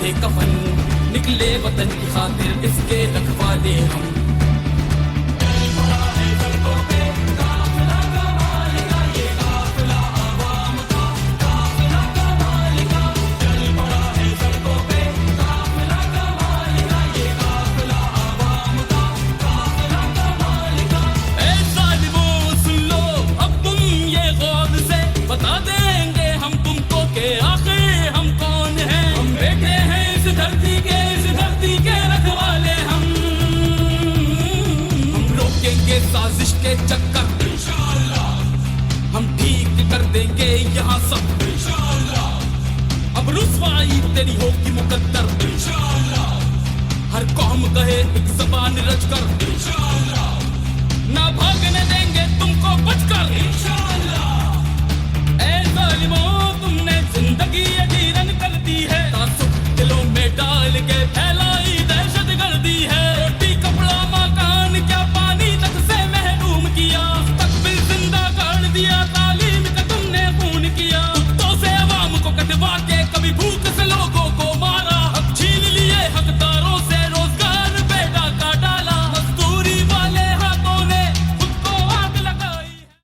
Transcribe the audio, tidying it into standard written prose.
से कफन, निकले वतन की खातिर इसके रखवाले हम। साजिश के चक्कर इंशाअल्लाह हम ठीक कर देंगे यहाँ सब इंशाअल्लाह। अब रुसवाई तेरी होगी मुकद्दर इंशाअल्लाह। हर कौम कहे एक ज़बान रचकर इंशाअल्लाह। ना भागने देंगे तुमको बचकर।